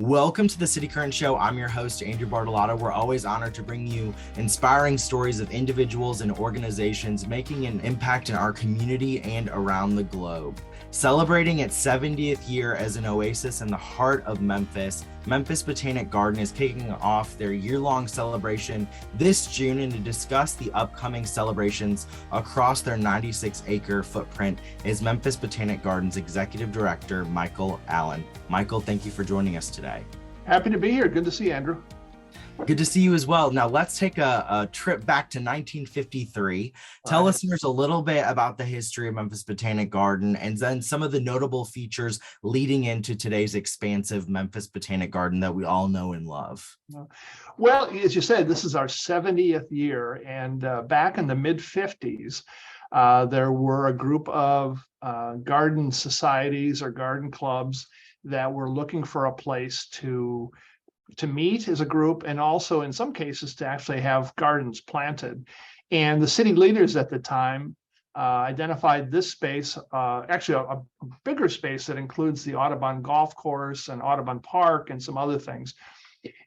Welcome to the City Current Show. I'm your host, Andrew Bartolotta. We're always honored to bring you inspiring stories of individuals and organizations making an impact in our community and around the globe. Celebrating its 70th year as an oasis in the heart of Memphis, Memphis Botanic Garden is kicking off their year-long celebration this June, and to discuss the upcoming celebrations across their 96-acre footprint is Memphis Botanic Garden's Executive Director, Michael Allen. Michael, thank you for joining us today. Happy to be here. Good to see you, Andrew. Good to see you as well. Now let's take a trip back to 1953. Tell listeners a little bit about the history of Memphis Botanic Garden and then some of the notable features leading into today's expansive Memphis Botanic Garden that we all know and love. Well, as you said, this is our 70th year, and back in the mid-50s, there were a group of garden societies or garden clubs that were looking for a place to meet as a group, and also in some cases to actually have gardens planted. And the city leaders at the time identified this space, actually a bigger space that includes the Audubon Golf Course and Audubon Park and some other things,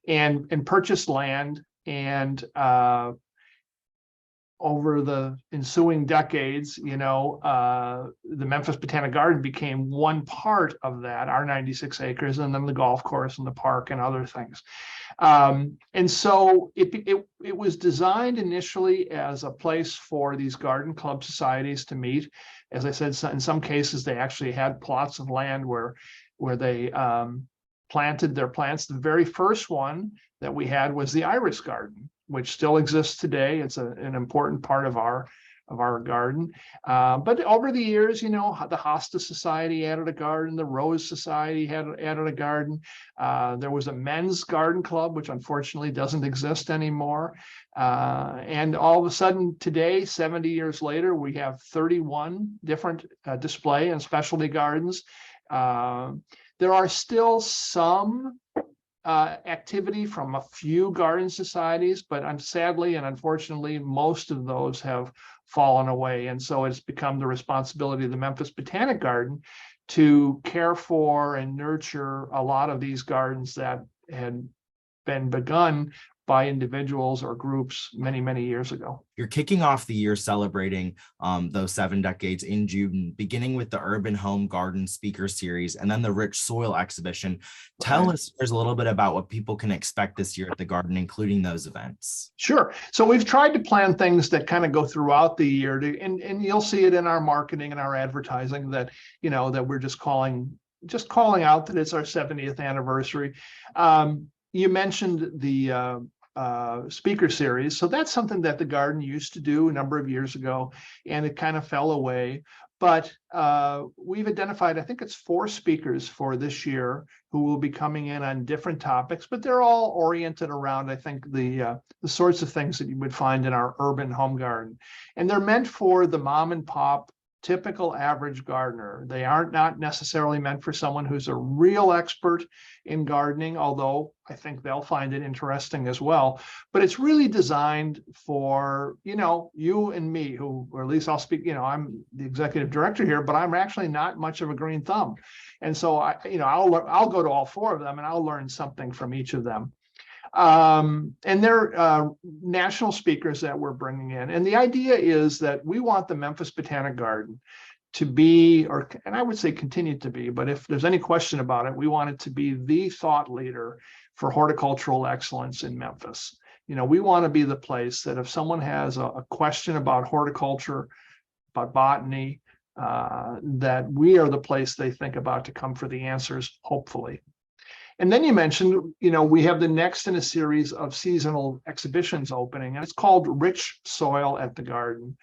and purchased land. And over the ensuing decades, the Memphis Botanic Garden became one part of that, our 96 acres, and then the golf course and the park and other things. And so it was designed initially as a place for these garden club societies to meet. As I said, in some cases, they actually had plots of land where they planted their plants. The very first one that we had was the Iris Garden, which still exists today. It's an important part of our garden. But over the years, the Hosta Society added a garden, the Rose Society added a garden. There was a men's garden club, which unfortunately doesn't exist anymore. And all of a sudden today, 70 years later, we have 31 different display and specialty gardens. There are still some activity from a few garden societies, but sadly and unfortunately, most of those have fallen away. And so it's become the responsibility of the Memphis Botanic Garden to care for and nurture a lot of these gardens that had been begun by individuals or groups many, many years ago. You're kicking off the year celebrating those 7 decades in June, beginning with the Urban Home Garden Speaker Series and then the Rich Soil Exhibition. Tell listeners a little bit about what people can expect this year at the garden, including those events. Sure. So we've tried to plan things that kind of go throughout the year, and you'll see it in our marketing and our advertising that, that we're just calling out that it's our 70th anniversary. You mentioned the speaker series. So that's something that the garden used to do a number of years ago, and it kind of fell away. But we've identified, I think it's 4 speakers for this year who will be coming in on different topics, but they're all oriented around, I think, the sorts of things that you would find in our urban home garden. And they're meant for the mom and pop typical average gardener. They aren't not necessarily meant for someone who's a real expert in gardening, although I think they'll find it interesting as well. But it's really designed for, you and me, who, or at least I'll speak, I'm the executive director here, but I'm actually not much of a green thumb. And so I'll go to all 4 of them and I'll learn something from each of them. And they're national speakers that we're bringing in. And the idea is that we want the Memphis Botanic Garden to be, and I would say continue to be, but if there's any question about it, we want it to be the thought leader for horticultural excellence in Memphis. We want to be the place that if someone has a question about horticulture, about botany, that we are the place they think about to come for the answers, hopefully. And then you mentioned, we have the next in a series of seasonal exhibitions opening, and it's called Rich Soil at the Garden.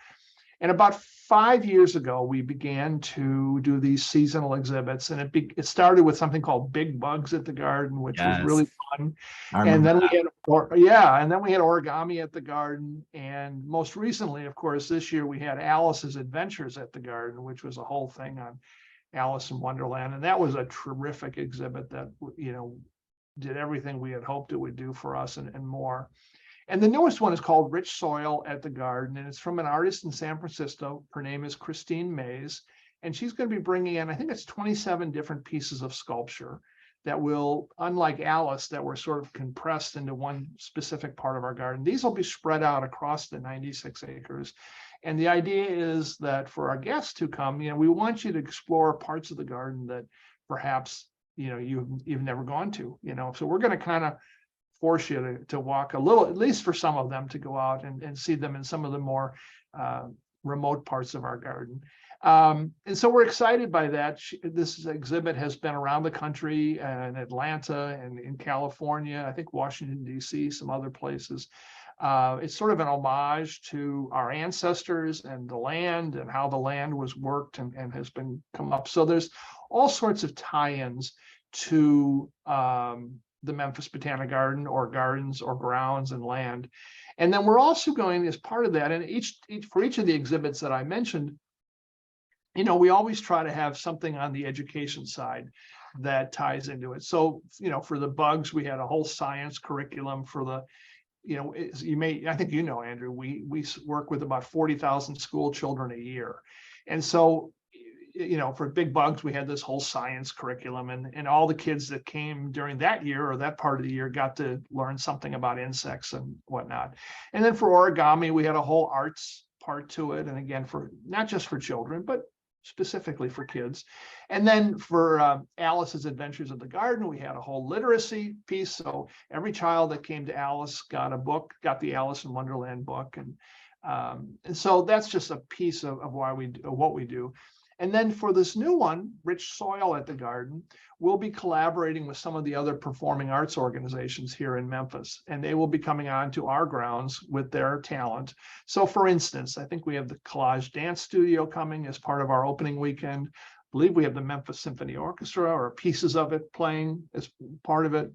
And about 5 years ago, we began to do these seasonal exhibits, and it started with something called Big Bugs at the Garden, which was really fun. And then we had origami at the garden, and most recently, of course, this year we had Alice's Adventures at the Garden, which was a whole thing on Alice in Wonderland, and that was a terrific exhibit that did everything we had hoped it would do for us and more. And the newest one is called Rich Soil at the Garden, and it's from an artist in San Francisco. Her name is Christine Mays, and she's going to be bringing in, I think it's 27 different pieces of sculpture that will, unlike Alice, that were sort of compressed into one specific part of our garden. These will be spread out across the 96 acres. And the idea is that for our guests who come, we want you to explore parts of the garden that perhaps, you've never gone to, So we're going to kind of force you to walk a little, at least for some of them, to go out and see them in some of the more remote parts of our garden. And so we're excited by that. This exhibit has been around the country, in Atlanta and in California, I think Washington, D.C., some other places. It's sort of an homage to our ancestors and the land and how the land was worked and has been come up. So there's all sorts of tie-ins to the Memphis Botanic Garden, or gardens or grounds and land. And then we're also going, as part of that, and for each of the exhibits that I mentioned, we always try to have something on the education side that ties into it. So, for the bugs, we had a whole science curriculum. For the, I think Andrew, we work with about 40,000 school children a year. And so, for big bugs, we had this whole science curriculum, and all the kids that came during that year or that part of the year got to learn something about insects and whatnot. And then for origami, we had a whole arts part to it. And again, for not just for children, but specifically for kids. And then for Alice's Adventures of the Garden, we had a whole literacy piece. So every child that came to Alice got a book, got the Alice in Wonderland book. And so that's just a piece of what we do. And then for this new one, Rich Soil at the Garden, we'll be collaborating with some of the other performing arts organizations here in Memphis, and they will be coming on to our grounds with their talent. So for instance, I think we have the Collage Dance Studio coming as part of our opening weekend. I believe we have the Memphis Symphony Orchestra or pieces of it playing as part of it.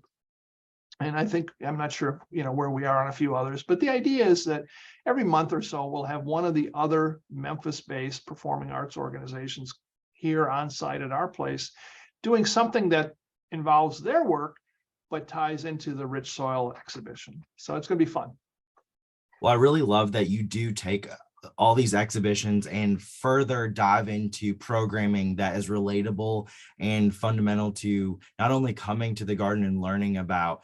And I think, I'm not sure, where we are on a few others, but the idea is that every month or so, we'll have one of the other Memphis-based performing arts organizations here on site at our place, doing something that involves their work, but ties into the Rich Soil exhibition. So it's going to be fun. Well, I really love that you do take all these exhibitions and further dive into programming that is relatable and fundamental to not only coming to the garden and learning about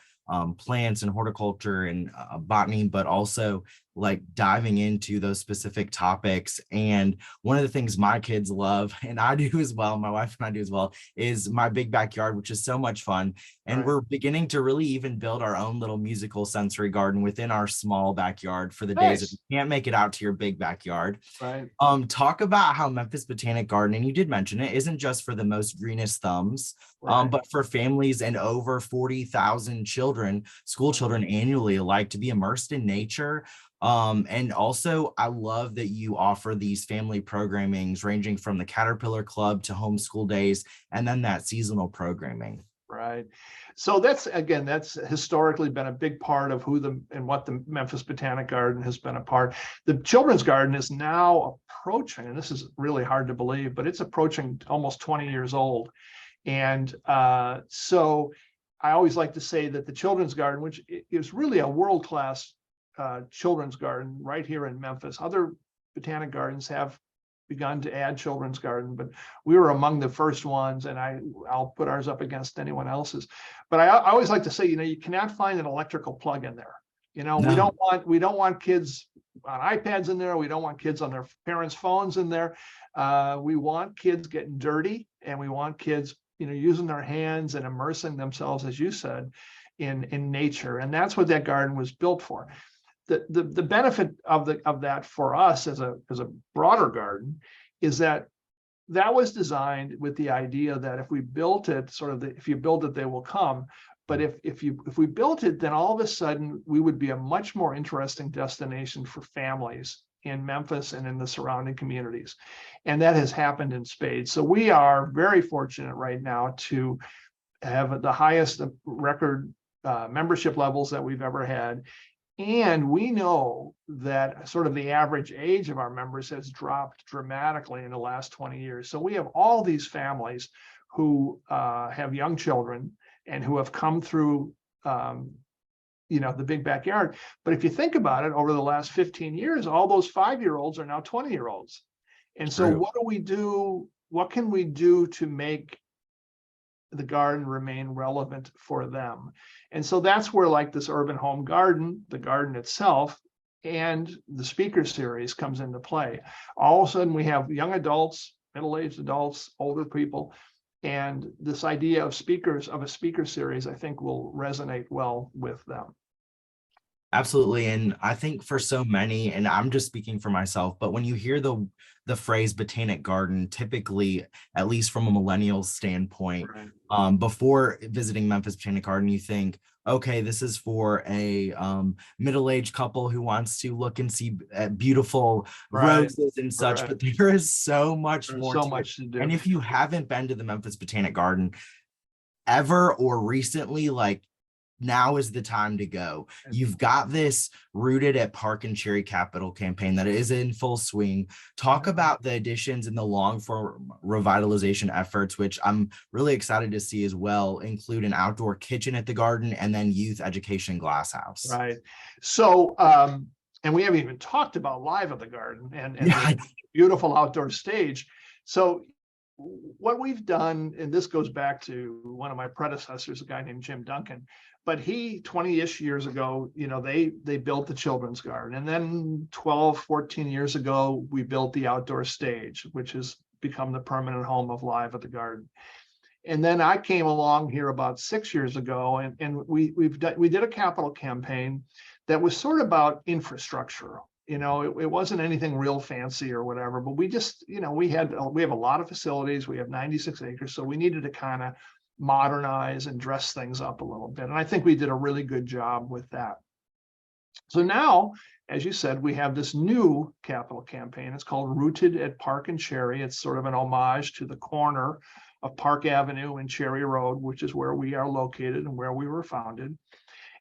plants and horticulture and botany, but also like diving into those specific topics. And one of the things my kids love, and I do as well, my wife and I do as well, is my big backyard, which is so much fun. And Right. We're beginning to really even build our own little musical sensory garden within our small backyard for the days that you can't make it out to your big backyard. Right. Talk about how Memphis Botanic Garden, and you did mention it, isn't just for the most greenest thumbs, Right. but for families and over 40,000 children, school children annually alike, to be immersed in nature. And also, I love that you offer these family programmings ranging from the Caterpillar Club to homeschool days, and then that seasonal programming. Right. So that's historically been a big part of what the Memphis Botanic Garden has been a part. The Children's Garden is now approaching, and this is really hard to believe, but it's approaching almost 20 years old. And so I always like to say that the Children's Garden, which is really a world-class children's garden right here in Memphis. Other botanic gardens have begun to add children's garden, but we were among the first ones, and I'll put ours up against anyone else's. But I always like to say, you cannot find an electrical plug in there. No. we don't want kids on iPads in there. We don't want kids on their parents' phones in there. We want kids getting dirty, and we want kids, using their hands and immersing themselves, as you said, in nature. And that's what that garden was built for. The benefit of that for us as a broader garden is that was designed with the idea that if we built it, if you build it, they will come. But if we built it, then all of a sudden we would be a much more interesting destination for families in Memphis and in the surrounding communities. And that has happened in spades. So we are very fortunate right now to have the highest record membership levels that we've ever had. And we know that sort of the average age of our members has dropped dramatically in the last 20 years. So we have all these families who have young children and who have come through, the big backyard. But if you think about it, over the last 15 years, all those 5-year-olds are now 20-year-olds. And so what do we do? What can we do to make the garden remain relevant for them. And so that's where like this urban home garden, the garden itself, and the speaker series comes into play. All of a sudden we have young adults, middle-aged adults, older people, and this idea of a speaker series, I think will resonate well with them. Absolutely. And I think for so many, and I'm just speaking for myself, but when you hear the phrase botanic garden, typically, at least from a millennial standpoint, Right. Before visiting Memphis Botanic Garden, you think, okay, this is for a middle-aged couple who wants to look and see beautiful Right. roses and such, Right. but there is so much There's more so to it. much to do. And if you haven't been to the Memphis Botanic Garden ever or recently, like, now is the time to go. You've got this Rooted at Park and Cherry Capital campaign that is in full swing. Talk about the additions and the long-form revitalization efforts, which I'm really excited to see as well, include an outdoor kitchen at the garden and then youth education glasshouse. Right. So, and we haven't even talked about Live at the Garden and Yeah. this beautiful outdoor stage. So what we've done, and this goes back to one of my predecessors, a guy named Jim Duncan, but he 20-ish years ago, they built the children's garden. And then 12, 14 years ago, we built the outdoor stage, which has become the permanent home of Live at the Garden. And then I came along here about 6 years ago, and we did a capital campaign that was sort of about infrastructure. It wasn't anything real fancy or whatever, but we just, we have a lot of facilities. We have 96 acres, so we needed to kind of modernize and dress things up a little bit. And I think we did a really good job with that. So now, as you said, we have this new capital campaign. It's called Rooted at Park and Cherry. It's sort of an homage to the corner of Park Avenue and Cherry Road, which is where we are located and where we were founded.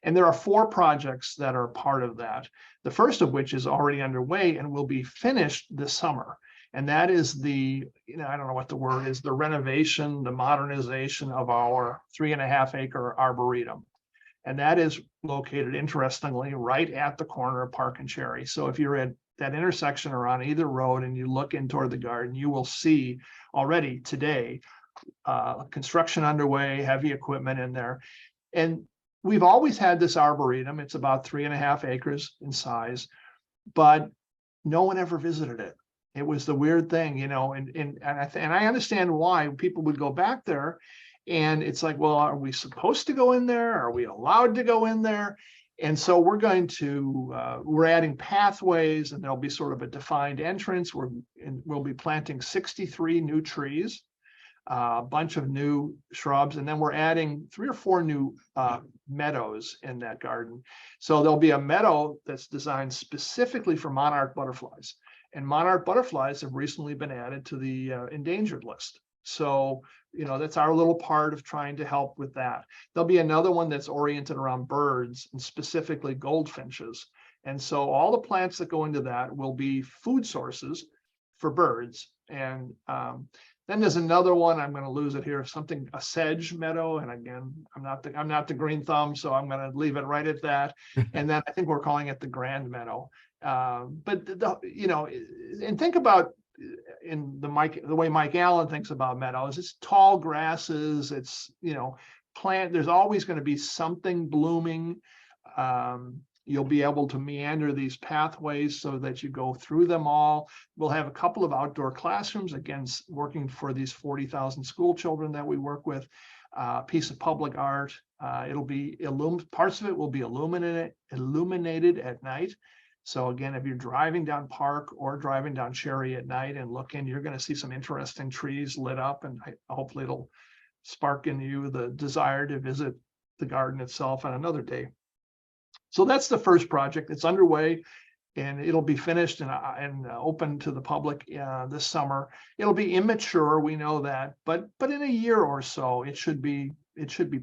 And there are 4 projects that are part of that. The first of which is already underway and will be finished this summer. And that is I don't know what the word is, the renovation, the modernization of our 3.5-acre arboretum. And that is located, interestingly, right at the corner of Park and Cherry. So if you're at that intersection or on either road and you look in toward the garden, you will see already today construction underway, heavy equipment in there. And we've always had this arboretum. It's about 3.5 acres in size, but no one ever visited it. It was the weird thing, and I understand why people would go back there. And it's like, well, are we supposed to go in there? Are we allowed to go in there? And so we're adding pathways, and there'll be sort of a defined entrance. We'll be planting 63 new trees, a bunch of new shrubs, and then we're adding 3 or 4 new meadows in that garden. So there'll be a meadow that's designed specifically for monarch butterflies, and monarch butterflies have recently been added to the endangered list. So, that's our little part of trying to help with that. There'll be another one that's oriented around birds, and specifically goldfinches. And so all the plants that go into that will be food sources for birds. And then there's another one, I'm going to lose it here, a sedge meadow. And again, I'm not the green thumb, so I'm going to leave it right at that. And then I think we're calling it the grand meadow. But and think about the way Mike Allen thinks about meadows. It's tall grasses. It's there's always going to be something blooming. You'll be able to meander these pathways so that you go through them all. We'll have a couple of outdoor classrooms, again, working for these 40,000 school children that we work with. Piece of public art. It'll be parts of it will be illuminated at night. So again, if you're driving down Park or driving down Cherry at night and look in, you're going to see some interesting trees lit up, and hopefully it'll spark in you the desire to visit the garden itself on another day. So that's the first project. It's underway, and it'll be finished and open to the public this summer. It'll be immature, we know that, but in a year or so, it should be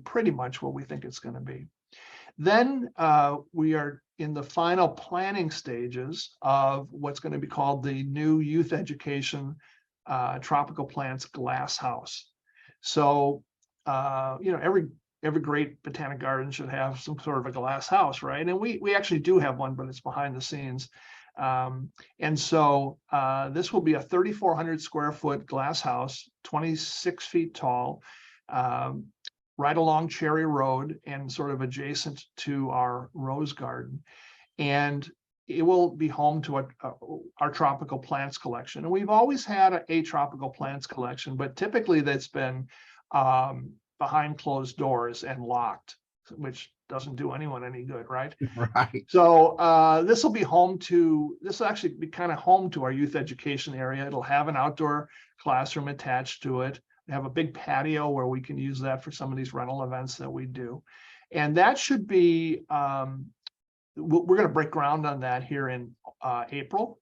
pretty much what we think it's going to be. Then we are in the final planning stages of what's going to be called the new youth education tropical plants glass house. So every great botanic garden should have some sort of a glass house, right? And we actually do have one, but it's behind the scenes. And so this will be a 3,400 square foot glass house, 26 feet tall. right along Cherry Road and sort of adjacent to our rose garden. And it will be home to our tropical plants collection. And we've always had a tropical plants collection, but typically that's been behind closed doors and locked, which doesn't do anyone any good, right? Right. So this will actually be kind of home to our youth education area. It'll have an outdoor classroom attached to it. We have a big patio where we can use that for some of these rental events that we do. And that should be, we're going to break ground on that here in April.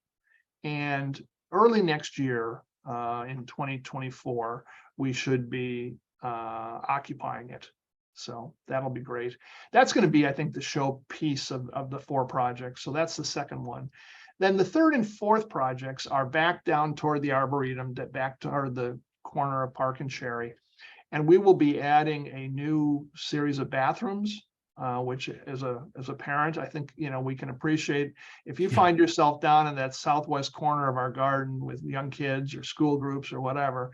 And early next year, in 2024, we should be occupying it. So that'll be great. That's going to be, I think, the show piece of the 4 projects. So that's the second one. Then the third and fourth projects are back down toward the Arboretum, back toward the corner of Park and Cherry. And we will be adding a new series of bathrooms, which as a parent, I think, we can appreciate. If you find yourself down in that southwest corner of our garden with young kids or school groups or whatever,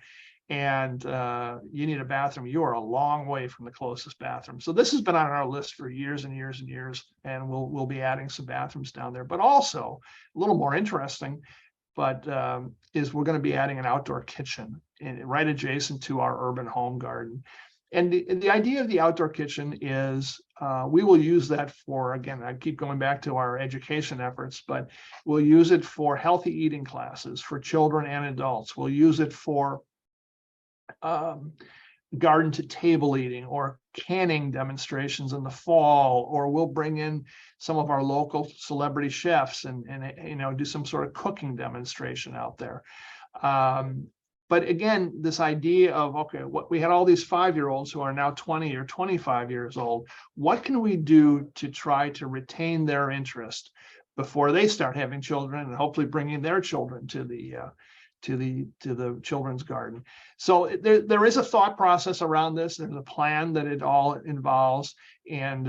and you need a bathroom, you are a long way from the closest bathroom. So this has been on our list for years and years and years, and we'll be adding some bathrooms down there. But also a little more interesting, is we're going to be adding an outdoor kitchen right adjacent to our urban home garden. And the idea of the outdoor kitchen is we will use that for, again, I keep going back to our education efforts, but we'll use it for healthy eating classes for children and adults. We'll use it for garden to table eating or canning demonstrations in the fall, or we'll bring in some of our local celebrity chefs and do some sort of cooking demonstration out there. But again, this idea of, okay, what we had all these 5-year-olds who are now 20 or 25 years old, what can we do to try to retain their interest before they start having children and hopefully bringing their children to the children's garden? So there is a thought process around this. There's a plan that it all involves, and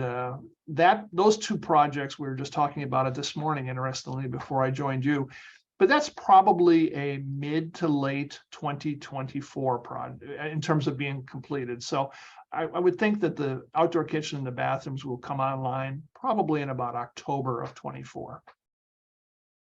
those 2 projects we were just talking about it this morning, interestingly, before I joined you. But that's probably a mid to late 2024 project in terms of being completed. So I would think that the outdoor kitchen and the bathrooms will come online probably in about October of 24.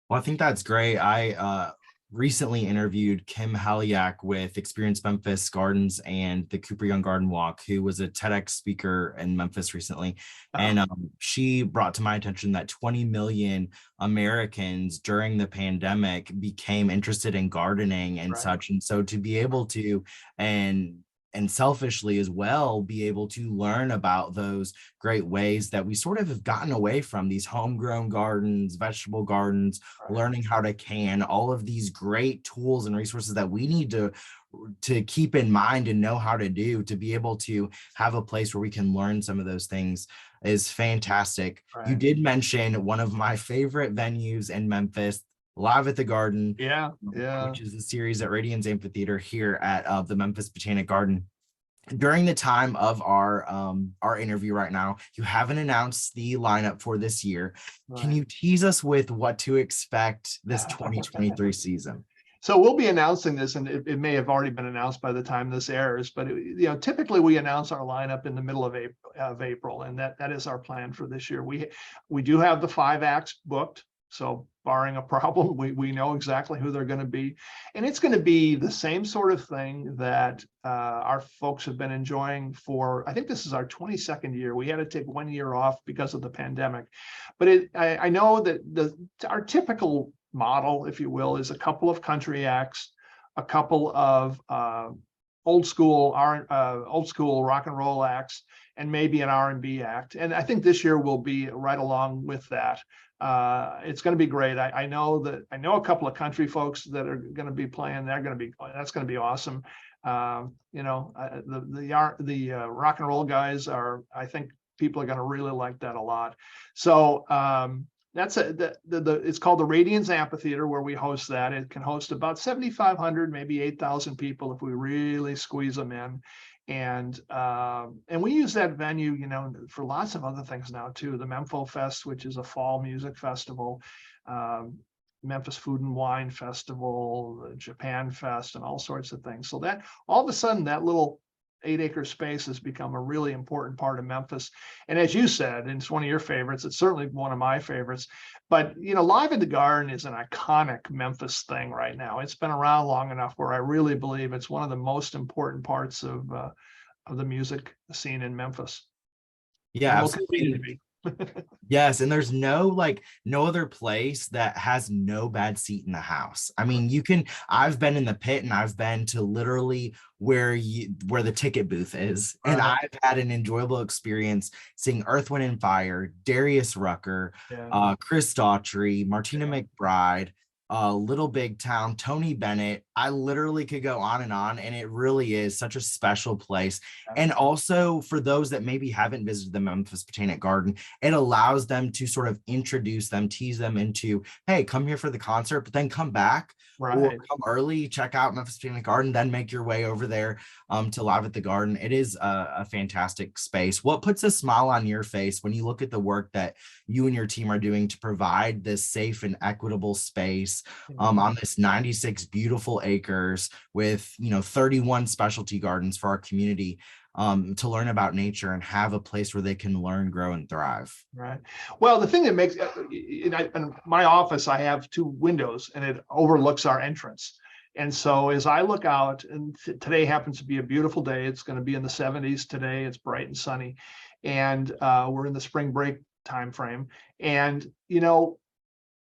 Well, I think that's great. I recently interviewed Kim Haliak with Experience Memphis Gardens and the Cooper Young Garden Walk, who was a TEDx speaker in Memphis recently. And she brought to my attention that 20 million Americans during the pandemic became interested in gardening and such. And so to be able to, and selfishly as well, be able to learn about those great ways that we sort of have gotten away from, these homegrown gardens, vegetable gardens, learning how to can, all of these great tools and resources that we need to keep in mind and know how to do, to be able to have a place where we can learn some of those things is fantastic. You did mention one of my favorite venues in Memphis, Live at the Garden, which is a series at Radiance Amphitheater here at the Memphis Botanic Garden. During the time of our interview right now, you haven't announced the lineup for this year. Can you tease us with what to expect this 2023 season? So we'll be announcing this, and it may have already been announced by the time this airs, but typically we announce our lineup in the middle of April, and that is our plan for this year. We do have the 5 acts booked. So barring a problem, we know exactly who they're going to be. And it's going to be the same sort of thing that our folks have been enjoying for, I think this is our 22nd year. We had to take 1 year off because of the pandemic. But I know that our typical model, if you will, is a couple of country acts, a couple of old school rock and roll acts, and maybe an R&B act. And I think this year will be right along with that. It's going to be great. I know a couple of country folks that are going to be playing. That's going to be awesome. The rock and roll guys are, I think people are going to really like that a lot. So it's called the Radiance Amphitheater, where we host that. It can host about 7,500, maybe 8,000 people if we really squeeze them in. And we use that venue, for lots of other things now too. The Mempho Fest, which is a fall music festival, Memphis Food and Wine Festival, the Japan Fest, and all sorts of things. So that all of a sudden that little 8-acre space has become a really important part of Memphis. And as you said, and it's one of your favorites, it's certainly one of my favorites. But Live at the Garden is an iconic Memphis thing right now. It's been around long enough where I really believe it's one of the most important parts of the music scene in Memphis. Yeah, And will continue to absolutely. be. Yes, and there's no other place that has no bad seat in the house. I mean, I've been in the pit and I've been to literally where the ticket booth is. And Right. I've had an enjoyable experience seeing Earth, Wind and Fire, Darius Rucker, Yeah. Chris Daughtry, Martina Yeah. McBride, Little Big Town, Tony Bennett. I literally could go on, and it really is such a special place. And also for those that maybe haven't visited the Memphis Botanic Garden, it allows them to sort of introduce them, tease them into, hey, come here for the concert, but then come back or Right. come early, check out Memphis Botanic Garden, then make your way over there to Live at the Garden. It is a fantastic space. What puts a smile on your face when you look at the work that you and your team are doing to provide this safe and equitable space on this 96 beautiful acres with 31 specialty gardens for our community to learn about nature and have a place where they can learn, grow, and thrive? Right. Well, the thing that makes in my office, I have 2 windows and it overlooks our entrance. And so as I look out, and today happens to be a beautiful day, it's going to be in the 70s today. It's bright and sunny, and we're in the spring break time frame. And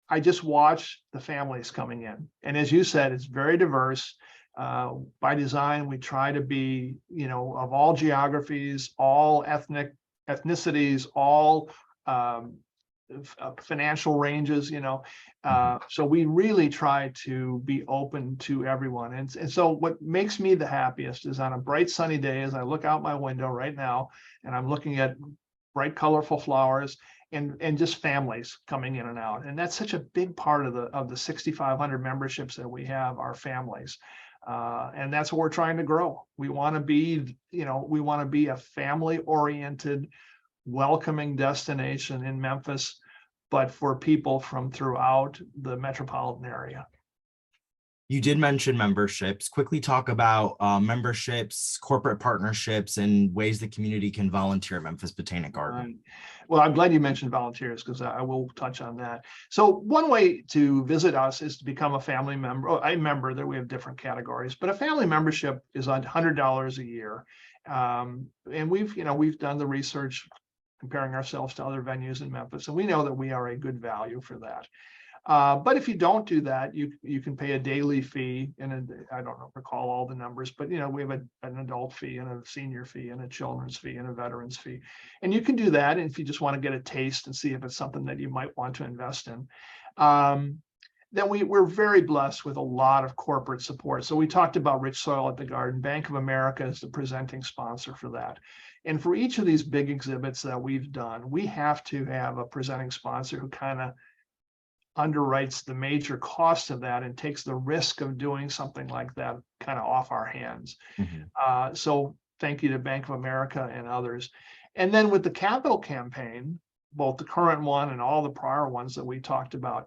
I just watch the families coming in. And as you said, it's very diverse. By design, we try to be, of all geographies, all ethnicities, all financial ranges, so we really try to be open to everyone. And so what makes me the happiest is on a bright sunny day, as I look out my window right now, and I'm looking at bright, colorful flowers and just families coming in and out. And that's such a big part of the 6,500 memberships that we have are families. And that's what we're trying to grow. We want to be a family-oriented, welcoming destination in Memphis, but for people from throughout the metropolitan area. You did mention memberships. Quickly talk about memberships, corporate partnerships, and ways the community can volunteer at Memphis Botanic Garden. Well, I'm glad you mentioned volunteers because I will touch on that. So one way to visit us is to become a family member. A member, that we have different categories, but a family membership is $100 a year. And we've done the research comparing ourselves to other venues in Memphis, and we know that we are a good value for that. But if you don't do that, you can pay a daily fee, and I don't recall all the numbers, but we have an adult fee and a senior fee and a children's fee and a veterans fee, and you can do that. And if you just want to get a taste and see if it's something that you might want to invest in, then we're very blessed with a lot of corporate support. So we talked about Rich Soil at the Garden. Bank of America is the presenting sponsor for that. And for each of these big exhibits that we've done, we have to have a presenting sponsor who kind of underwrites the major cost of that and takes the risk of doing something like that kind of off our hands. So thank you to Bank of America and others. And then with the capital campaign, both the current one and all the prior ones that we talked about,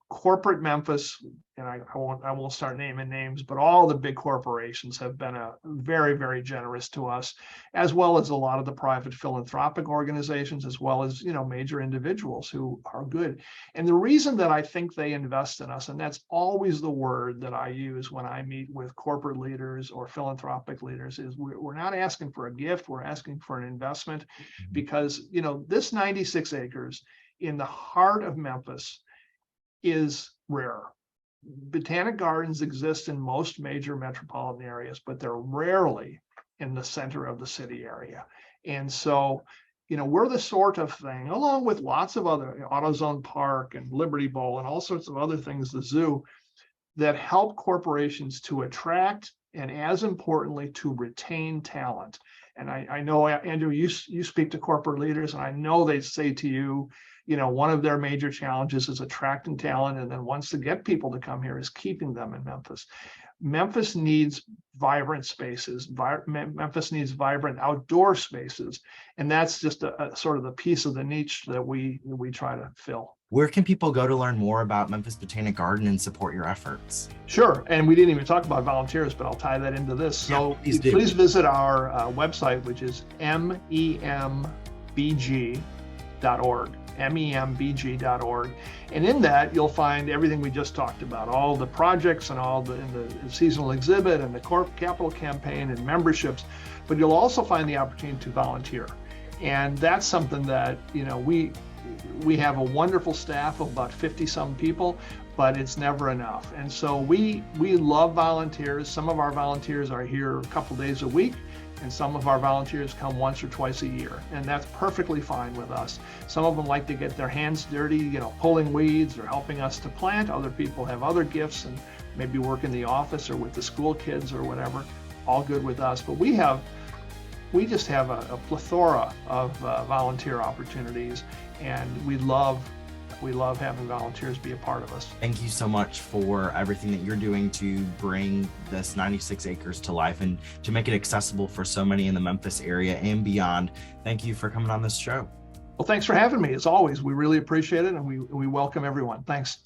corporate Memphis, and I won't start naming names, but all the big corporations have been very, very generous to us, as well as a lot of the private philanthropic organizations, as well as, major individuals who are good. And the reason that I think they invest in us, and that's always the word that I use when I meet with corporate leaders or philanthropic leaders, is we're not asking for a gift, we're asking for an investment, because, this 96 acres in the heart of Memphis is rare. Botanic gardens exist in most major metropolitan areas, but they're rarely in the center of the city area. And so, we're the sort of thing, along with lots of other, AutoZone Park and Liberty Bowl and all sorts of other things, the zoo, that help corporations to attract and, as importantly, to retain talent. And I know, Andrew, you speak to corporate leaders, and I know they say to you, one of their major challenges is attracting talent. And then once to get people to come here is keeping them in Memphis. Memphis needs vibrant spaces. Memphis needs vibrant outdoor spaces. And that's just a sort of the piece of the niche that we try to fill. Where can people go to learn more about Memphis Botanic Garden and support your efforts? Sure. And we didn't even talk about volunteers, but I'll tie that into this. So please visit our website, which is membg.org. membg.org. And in that, you'll find everything we just talked about, all the projects and all in the seasonal exhibit and the capital campaign and memberships. But you'll also find the opportunity to volunteer. And that's something that, we have a wonderful staff of about 50 some people, but it's never enough. And so we love volunteers. Some of our volunteers are here a couple days a week, and some of our volunteers come once or twice a year, and that's perfectly fine with us. Some of them like to get their hands dirty, pulling weeds or helping us to plant. Other people have other gifts and maybe work in the office or with the school kids or whatever. All good with us. But we just have a plethora of volunteer opportunities, and we love having volunteers be a part of us. Thank you so much for everything that you're doing to bring this 96 acres to life and to make it accessible for so many in the Memphis area and beyond. Thank you for coming on this show. Well, thanks for having me. As always, we really appreciate it, and we welcome everyone. Thanks.